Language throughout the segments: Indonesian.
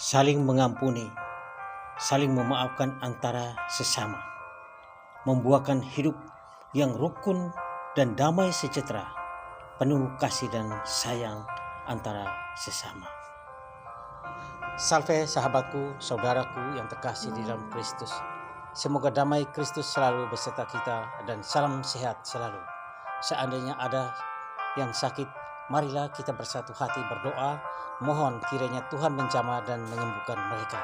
saling mengampuni, saling memaafkan antara sesama, membuahkan hidup yang rukun dan damai sejahtera, penuh kasih dan sayang antara sesama. Salve sahabatku, saudaraku yang terkasih di dalam Kristus. Semoga damai Kristus selalu beserta kita dan salam sehat selalu. Seandainya ada yang sakit, marilah kita bersatu hati berdoa, mohon kiranya Tuhan menjamah dan menyembuhkan mereka.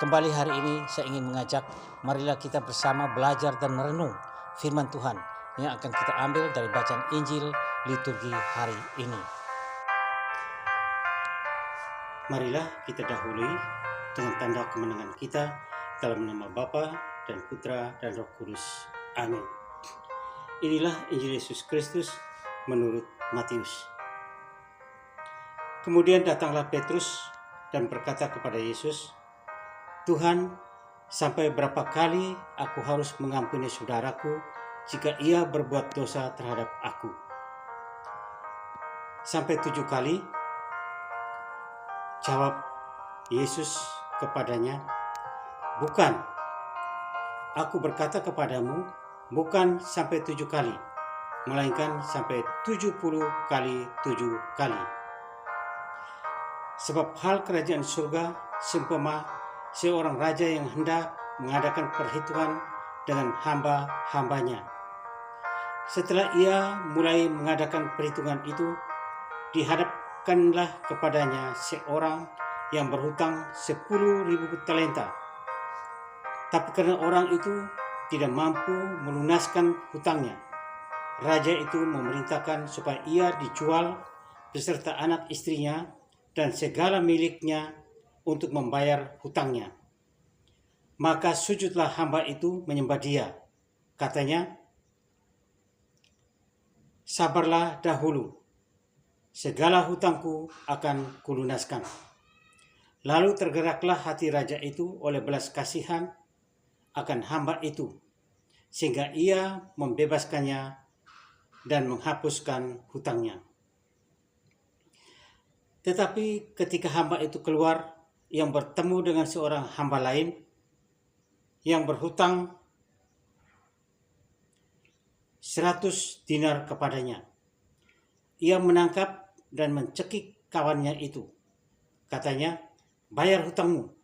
Kembali hari ini saya ingin mengajak, marilah kita bersama belajar dan merenung firman Tuhan yang akan kita ambil dari bacaan Injil liturgi hari ini. Marilah kita dahului dengan tanda kemenangan kita dalam nama Bapa dan Putra dan Roh Kudus. Amin. Inilah Injil Yesus Kristus menurut Matius. Kemudian datanglah Petrus dan berkata kepada Yesus, "Tuhan, sampai berapa kali aku harus mengampuni saudaraku jika ia berbuat dosa terhadap aku? Sampai 7 kali?" Jawab Yesus kepadanya, "Bukan, aku berkata kepadamu, bukan sampai 7 kali, melainkan sampai 70 kali 7 kali. Sebab hal kerajaan surga seumpama seorang raja yang hendak mengadakan perhitungan dengan hamba-hambanya. Setelah ia mulai mengadakan perhitungan itu, dihadapkanlah kepadanya seorang yang berhutang 10.000 talenta. Tapi karena orang itu tidak mampu melunaskan hutangnya, raja itu memerintahkan supaya ia dijual beserta anak istrinya dan segala miliknya untuk membayar hutangnya. Maka sujudlah hamba itu menyembah dia. Katanya, 'Sabarlah dahulu, segala hutangku akan kulunaskan.' Lalu tergeraklah hati raja itu oleh belas kasihan akan hamba itu, sehingga ia membebaskannya dan menghapuskan hutangnya. Tetapi ketika hamba itu keluar, yang bertemu dengan seorang hamba lain yang berhutang 100 dinar kepadanya. Ia menangkap dan mencekik kawannya itu. Katanya, 'Bayar hutangmu.'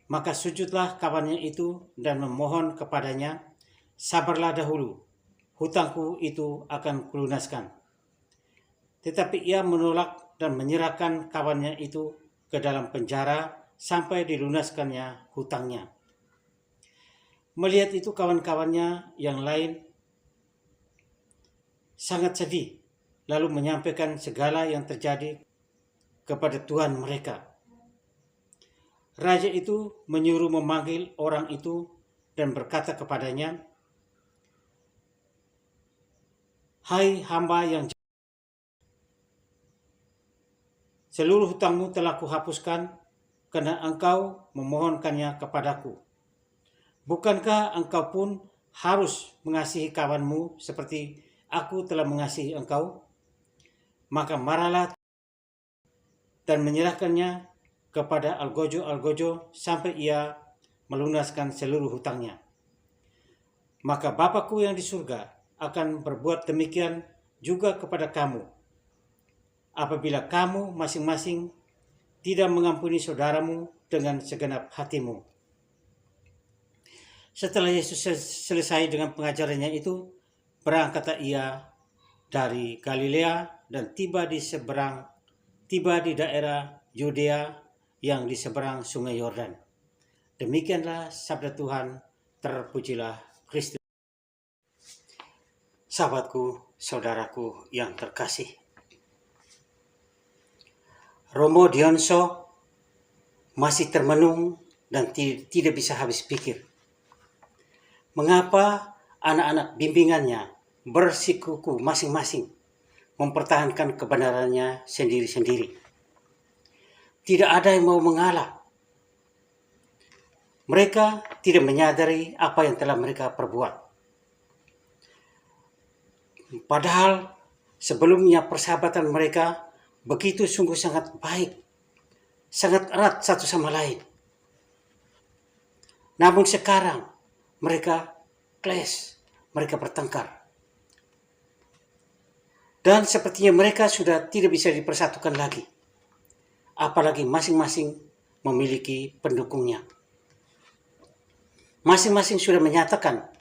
Maka sujudlah kawannya itu dan memohon kepadanya, 'Sabarlah dahulu, hutangku itu akan kulunaskan.' Tetapi ia menolak dan menyerahkan kawannya itu ke dalam penjara sampai dilunaskannya hutangnya. Melihat itu kawan-kawannya yang lain sangat sedih, lalu menyampaikan segala yang terjadi kepada Tuhan mereka. Raja itu menyuruh memanggil orang itu dan berkata kepadanya, 'Hai hamba yang jahat, seluruh hutangmu telah kuhapuskan karena engkau memohonkannya kepadaku. Bukankah engkau pun harus mengasihi kawanmu seperti aku telah mengasihi engkau?' Maka marahlah dan menyerahkannya kepada algojo-algojo sampai ia melunaskan seluruh hutangnya. Maka Bapakku yang di surga akan berbuat demikian juga kepada kamu, apabila kamu masing-masing tidak mengampuni saudaramu dengan segenap hatimu." Setelah Yesus selesai dengan pengajarannya itu, berangkatlah ia dari Galilea dan tiba di daerah Yudea yang di seberang sungai Yordan. Demikianlah sabda Tuhan, terpujilah Kristus. Sahabatku, saudaraku yang terkasih, Romo Dionso masih termenung dan tidak bisa habis pikir. Mengapa anak-anak bimbingannya bersikuku masing-masing mempertahankan kebenarannya sendiri-sendiri? Tidak ada yang mau mengalah. Mereka tidak menyadari apa yang telah mereka perbuat. Padahal sebelumnya persahabatan mereka begitu sungguh sangat baik, sangat erat satu sama lain. Namun sekarang mereka clash, mereka bertengkar. Dan sepertinya mereka sudah tidak bisa dipersatukan lagi. Apalagi masing-masing memiliki pendukungnya. Masing-masing sudah menyatakan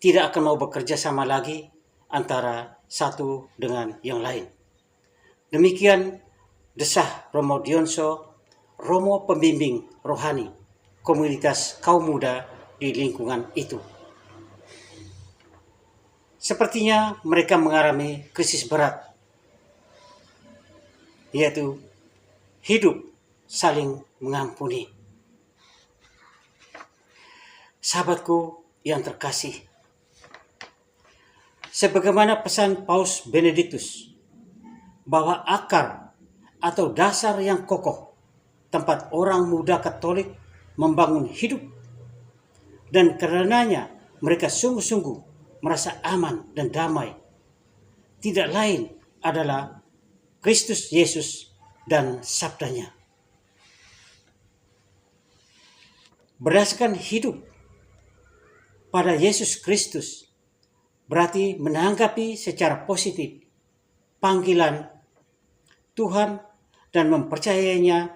tidak akan mau bekerja sama lagi antara satu dengan yang lain. Demikian desah Romo Dionso, Romo pembimbing rohani komunitas kaum muda di lingkungan itu. Sepertinya mereka mengalami krisis berat, yaitu hidup saling mengampuni. Sahabatku yang terkasih, sebagaimana pesan Paus Benediktus bahwa akar atau dasar yang kokoh tempat orang muda Katolik membangun hidup, dan karenanya mereka sungguh-sungguh merasa aman dan damai, tidak lain adalah Kristus Yesus dan sabdanya. Berdasarkan hidup pada Yesus Kristus berarti menanggapi secara positif panggilan Tuhan dan mempercayainya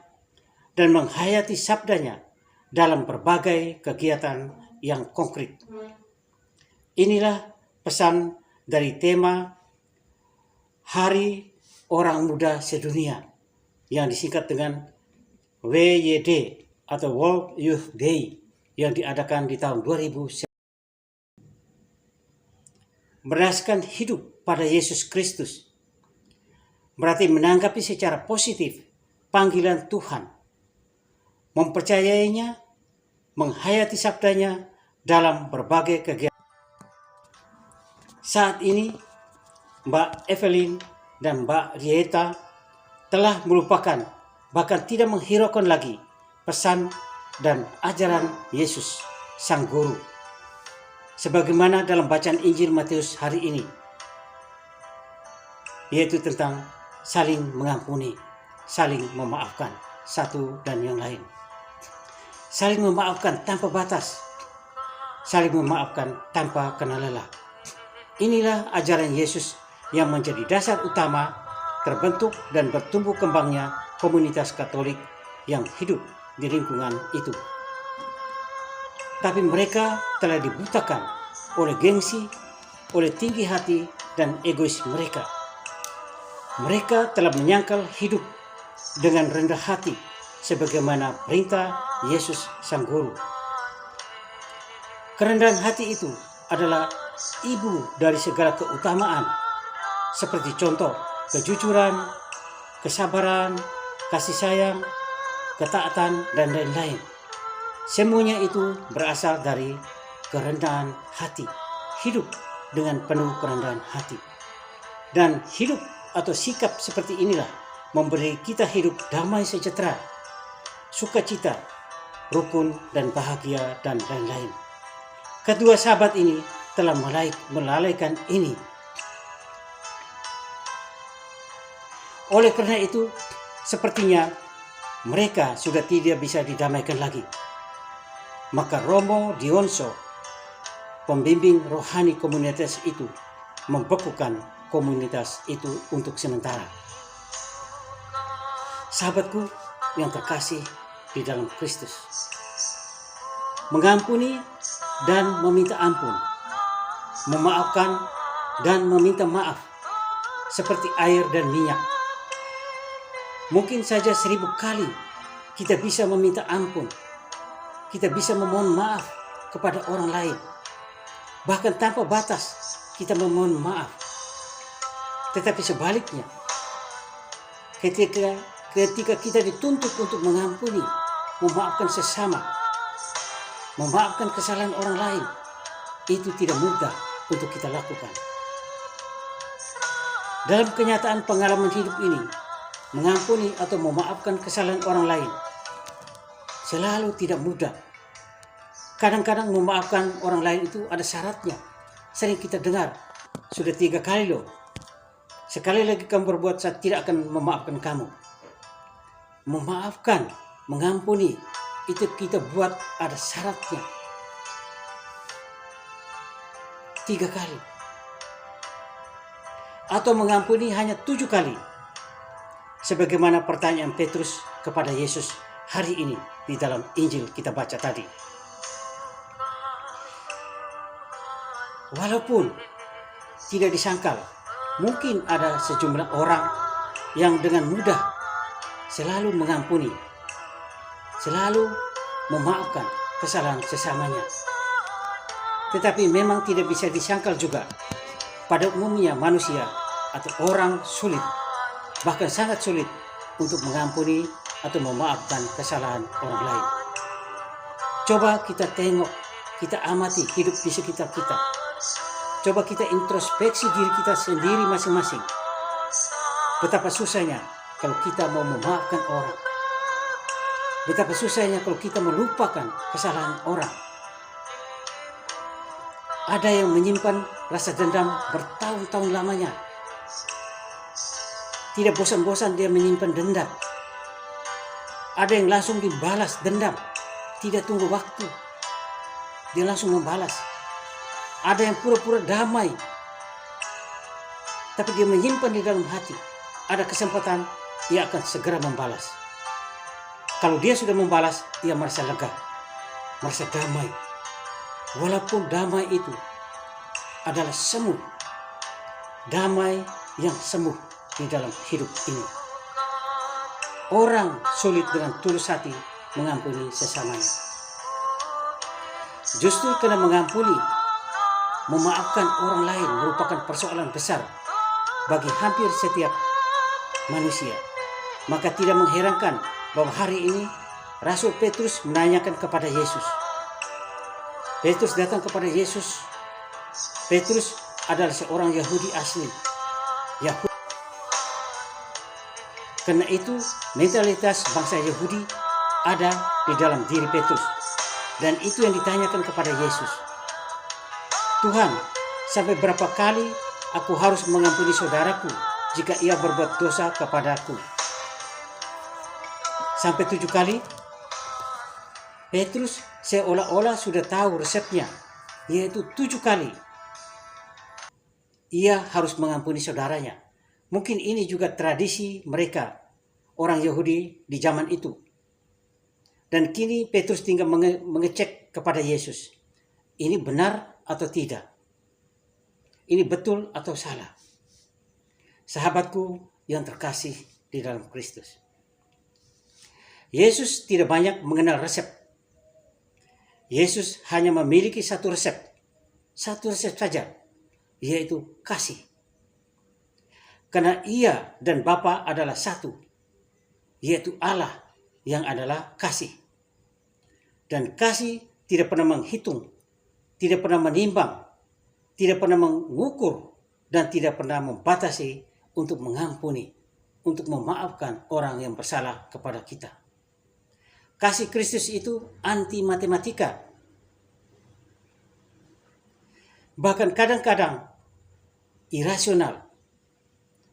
dan menghayati sabdanya dalam berbagai kegiatan yang konkret. Inilah pesan dari tema Hari Orang Muda Sedunia yang disingkat dengan WYD atau World Youth Day yang diadakan di tahun 2000. Berdasarkan hidup pada Yesus Kristus berarti menanggapi secara positif panggilan Tuhan, mempercayainya, menghayati sabdanya dalam berbagai kegiatan. Saat ini Mbak Evelyn dan Mbak Rieta telah melupakan, bahkan tidak menghiraukan lagi pesan dan ajaran Yesus Sang Guru, sebagaimana dalam bacaan Injil Matius hari ini, yaitu tentang saling mengampuni, saling memaafkan satu dan yang lain. Saling memaafkan tanpa batas, saling memaafkan tanpa kenal lelah. Inilah ajaran Yesus yang menjadi dasar utama terbentuk dan bertumbuh kembangnya komunitas Katolik yang hidup di lingkungan itu. Tapi mereka telah dibutakan oleh gengsi, oleh tinggi hati dan egois mereka. Mereka telah menyangkal hidup dengan rendah hati sebagaimana perintah Yesus Sang Guru. Kerendahan hati itu adalah ibu dari segala keutamaan, seperti contoh kejujuran, kesabaran, kasih sayang, ketaatan, dan lain-lain. Semuanya itu berasal dari kerendahan hati, hidup dengan penuh kerendahan hati. Dan hidup atau sikap seperti inilah memberi kita hidup damai sejahtera, sukacita, rukun dan bahagia, dan lain-lain. Kedua sahabat ini telah melalaikan ini. Oleh karena itu, sepertinya mereka sudah tidak bisa didamaikan lagi. Maka Romo Dionso, pembimbing rohani komunitas itu, membekukan komunitas itu untuk sementara. Sahabatku yang terkasih di dalam Kristus, mengampuni dan meminta ampun, memaafkan dan meminta maaf, seperti air dan minyak. Mungkin saja 1000 kali kita bisa meminta ampun, kita bisa memohon maaf kepada orang lain, bahkan tanpa batas kita memohon maaf. Tetapi sebaliknya, ketika kita dituntut untuk mengampuni, memaafkan sesama, memaafkan kesalahan orang lain, itu tidak mudah untuk kita lakukan. Dalam kenyataan pengalaman hidup ini, mengampuni atau memaafkan kesalahan orang lain selalu tidak mudah. Kadang-kadang memaafkan orang lain itu ada syaratnya. Sering kita dengar, sudah 3 kali loh. Sekali lagi kamu berbuat, saya tidak akan memaafkan kamu. Memaafkan mengampuni itu kita buat ada syaratnya 3 kali. Atau mengampuni hanya 7 kali. Sebagaimana pertanyaan Petrus kepada Yesus hari ini di dalam Injil kita baca tadi. Walaupun tidak disangkal, mungkin ada sejumlah orang yang dengan mudah selalu mengampuni, selalu memaafkan kesalahan sesamanya. Tetapi memang tidak bisa disangkal juga, pada umumnya manusia atau orang sulit, bahkan sangat sulit untuk mengampuni atau memaafkan kesalahan orang lain. Coba kita tengok, kita amati hidup di sekitar kita. Coba kita introspeksi diri kita sendiri masing-masing. Betapa susahnya kalau kita mau memaafkan orang. Betapa susahnya kalau kita melupakan kesalahan orang. Ada yang menyimpan rasa dendam bertahun-tahun lamanya. Tidak bosan-bosan dia menyimpan dendam. Ada yang langsung dibalas dendam, tidak tunggu waktu. Dia langsung membalas. Ada yang pura-pura damai, tapi dia menyimpan di dalam hati. Ada kesempatan, dia akan segera membalas. Kalau dia sudah membalas, dia merasa lega, merasa damai. Walaupun damai itu adalah semu, damai yang semu di dalam hidup ini. Orang sulit dengan tulus hati mengampuni sesamanya. Justru karena mengampuni, memaafkan orang lain merupakan persoalan besar bagi hampir setiap manusia. Maka tidak mengherankan bahwa hari ini Rasul Petrus menanyakan kepada Yesus. Petrus datang kepada Yesus. Petrus adalah seorang Yahudi asli. Yahudi. Karena itu mentalitas bangsa Yahudi ada di dalam diri Petrus. Dan itu yang ditanyakan kepada Yesus. Tuhan, sampai berapa kali aku harus mengampuni saudaraku jika ia berbuat dosa kepadaku? Sampai 7 kali? Petrus seolah-olah sudah tahu resepnya, yaitu 7 kali. Ia harus mengampuni saudaranya. Mungkin ini juga tradisi mereka, orang Yahudi di zaman itu. Dan kini Petrus tinggal mengecek kepada Yesus. Ini benar atau tidak? Ini betul atau salah? Sahabatku yang terkasih di dalam Kristus. Yesus tidak banyak mengenal resep. Yesus hanya memiliki satu resep saja, yaitu kasih. Karena ia dan Bapa adalah satu, yaitu Allah yang adalah kasih. Dan kasih tidak pernah menghitung, tidak pernah menimbang, tidak pernah mengukur, dan tidak pernah membatasi untuk mengampuni, untuk memaafkan orang yang bersalah kepada kita. Kasih Kristus itu anti matematika. Bahkan kadang-kadang irasional.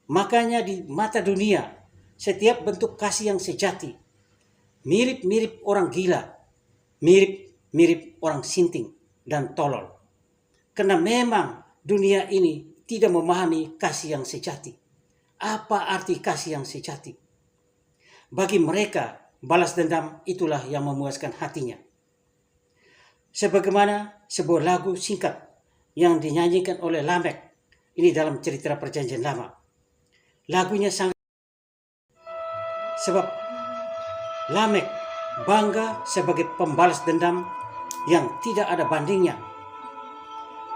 Makanya di mata dunia, setiap bentuk kasih yang sejati mirip-mirip orang gila, mirip-mirip orang sinting dan tolol. Karena memang dunia ini tidak memahami kasih yang sejati. Apa arti kasih yang sejati? Bagi mereka, balas dendam itulah yang memuaskan hatinya. Sebagaimana sebuah lagu singkat yang dinyanyikan oleh Lamek, ini dalam cerita Perjanjian Lama. Lagunya sangat, sebab Lamek bangga sebagai pembalas dendam yang tidak ada bandingnya.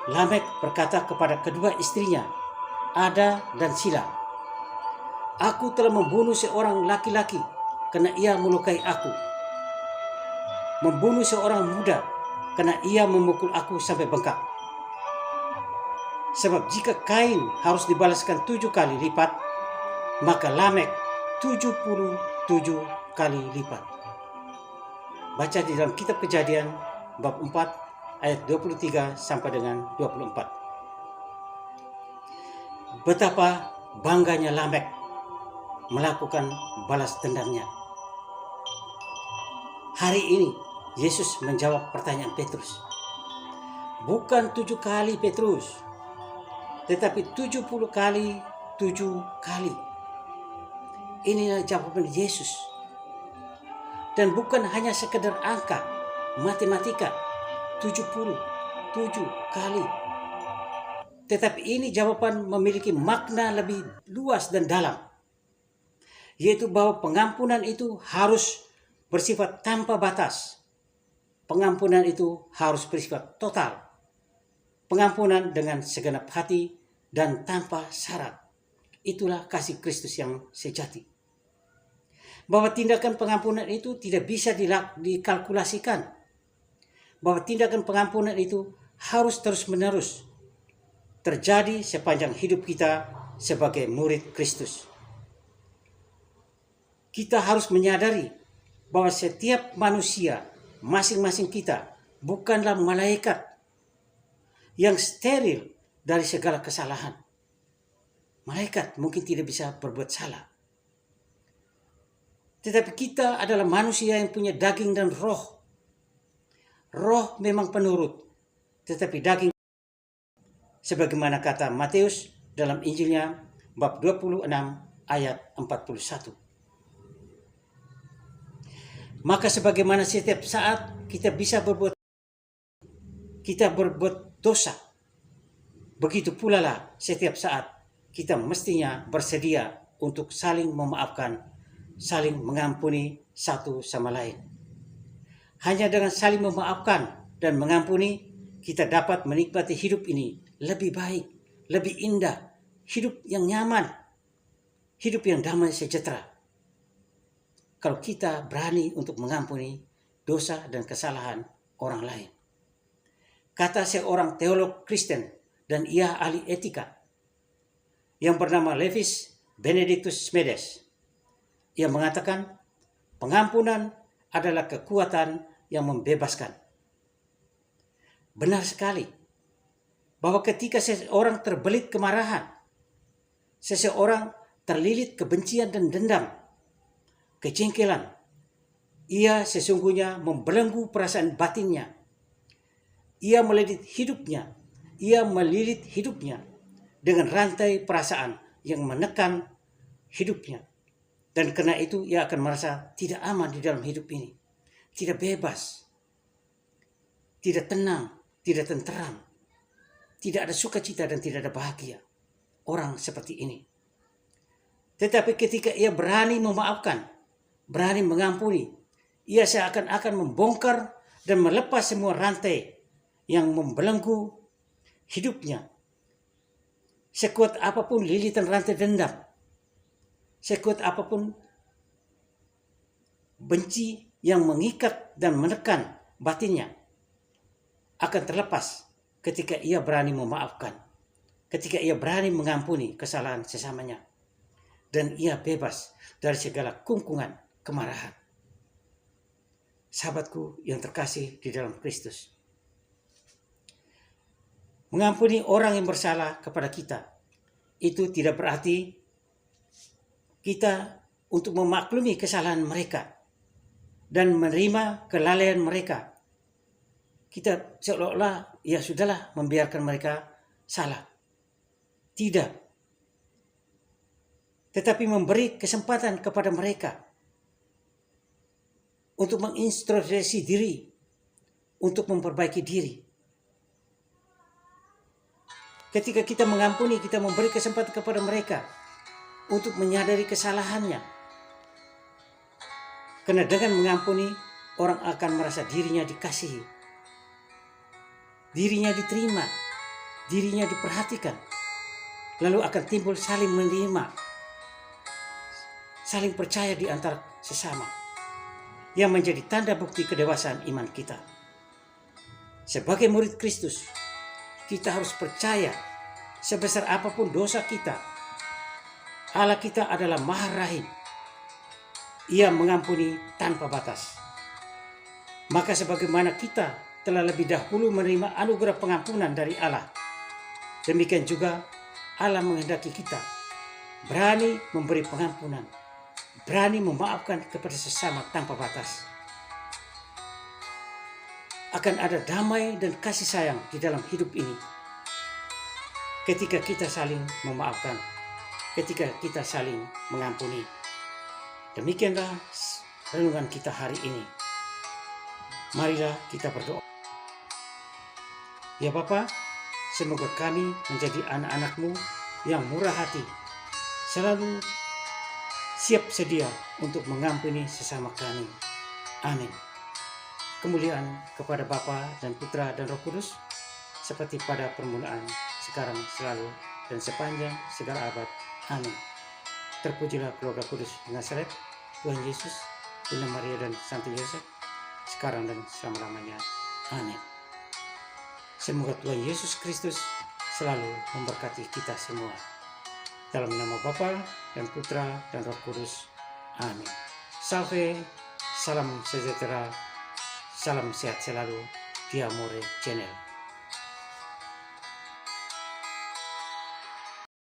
Lamek berkata kepada kedua istrinya, Ada dan Sila, aku telah membunuh seorang laki-laki karena ia melukai aku. Membunuh seorang muda karena ia memukul aku sampai bengkak. Sebab jika Kain harus dibalaskan 7 kali lipat, maka Lamek 77 kali lipat. Baca di dalam kitab Kejadian bab 4 ayat 23 sampai dengan 24. Betapa bangganya Lamek melakukan balas dendamnya. Hari ini Yesus menjawab pertanyaan Petrus. Bukan 7 kali Petrus, tetapi 70 kali 7 kali. Inilah jawaban Yesus. Dan bukan hanya sekedar angka, matematika, 70 kali. Tetapi ini jawaban memiliki makna lebih luas dan dalam, yaitu bahwa pengampunan itu harus bersifat tanpa batas. Pengampunan itu harus bersifat total. Pengampunan dengan segenap hati dan tanpa syarat. Itulah kasih Kristus yang sejati. Bahwa tindakan pengampunan itu tidak bisa dikalkulasikan. Bahwa tindakan pengampunan itu harus terus-menerus terjadi sepanjang hidup kita sebagai murid Kristus. Kita harus menyadari bahwa setiap manusia, masing-masing kita, bukanlah malaikat yang steril dari segala kesalahan. Malaikat mungkin tidak bisa berbuat salah. Tetapi kita adalah manusia yang punya daging dan roh. Roh memang penurut, tetapi daging, sebagaimana kata Matius dalam Injilnya bab 26 ayat 41. Maka sebagaimana setiap saat kita berbuat dosa, begitu pula lah setiap saat kita mestinya bersedia untuk saling memaafkan, saling mengampuni satu sama lain. Hanya dengan saling memaafkan dan mengampuni, kita dapat menikmati hidup ini lebih baik, lebih indah, hidup yang nyaman, hidup yang damai sejahtera. Kalau kita berani untuk mengampuni dosa dan kesalahan orang lain. Kata seorang teolog Kristen dan ia ahli etika yang bernama Levis Benedictus Smedes. Ia mengatakan, pengampunan adalah kekuatan yang membebaskan. Benar sekali bahwa ketika seseorang terbelit kemarahan, seseorang terlilit kebencian dan dendam, kejengkelan, ia sesungguhnya membelenggu perasaan batinnya. Ia melilit hidupnya dengan rantai perasaan yang menekan hidupnya. Dan karena itu ia akan merasa tidak aman di dalam hidup ini. Tidak bebas. Tidak tenang. Tidak tenteram. Tidak ada sukacita dan tidak ada bahagia. Orang seperti ini. Tetapi ketika ia berani memaafkan, berani mengampuni, ia seakan-akan membongkar dan melepas semua rantai yang membelenggu hidupnya. Sekuat apapun lilitan rantai dendam, sekuat apapun benci yang mengikat dan menekan batinnya, akan terlepas ketika ia berani memaafkan, ketika ia berani mengampuni kesalahan sesamanya, dan ia bebas dari segala kungkungan kemarahan. Sahabatku yang terkasih di dalam Kristus, mengampuni orang yang bersalah kepada kita itu tidak berarti kita untuk memaklumi kesalahan mereka dan menerima kelalaian mereka. Kita seolah-olah ya sudahlah membiarkan mereka salah. Tidak. Tetapi memberi kesempatan kepada mereka untuk mengintrospeksi diri, untuk memperbaiki diri. Ketika kita mengampuni, kita memberi kesempatan kepada mereka untuk menyadari kesalahannya. Karena dengan mengampuni, orang akan merasa dirinya dikasihi, dirinya diterima, dirinya diperhatikan. Lalu akan timbul saling menerima, saling percaya di antara sesama, yang menjadi tanda bukti kedewasaan iman kita. Sebagai murid Kristus, kita harus percaya sebesar apapun dosa kita, Allah kita adalah Maha Rahim. Ia mengampuni tanpa batas. Maka sebagaimana kita telah lebih dahulu menerima anugerah pengampunan dari Allah, demikian juga Allah menghendaki kita berani memberi pengampunan, berani memaafkan kepada sesama tanpa batas. akan ada damai dan kasih sayang di dalam hidup ini ketika kita saling memaafkan, ketika kita saling mengampuni. Demikianlah renungan kita hari ini. Marilah kita berdoa. Ya Bapa, semoga kami menjadi anak-anak-Mu yang murah hati, selalu siap sedia untuk mengampuni sesama kami. Amin. Kemuliaan kepada Bapa dan Putra dan Roh Kudus, seperti pada permulaan, sekarang, selalu, dan sepanjang segala abad. Amin. Terpujilah keluarga kudus Nazaret, Tuhan Yesus, Bunda Maria dan Santo Yosef, sekarang dan selama-lamanya. Amin. Semoga Tuhan Yesus Kristus selalu memberkati kita semua. Dalam nama Bapa dan Putra dan Roh Kudus. Amin. Salve, salam sejahtera, salam sehat selalu, Dia More Channel.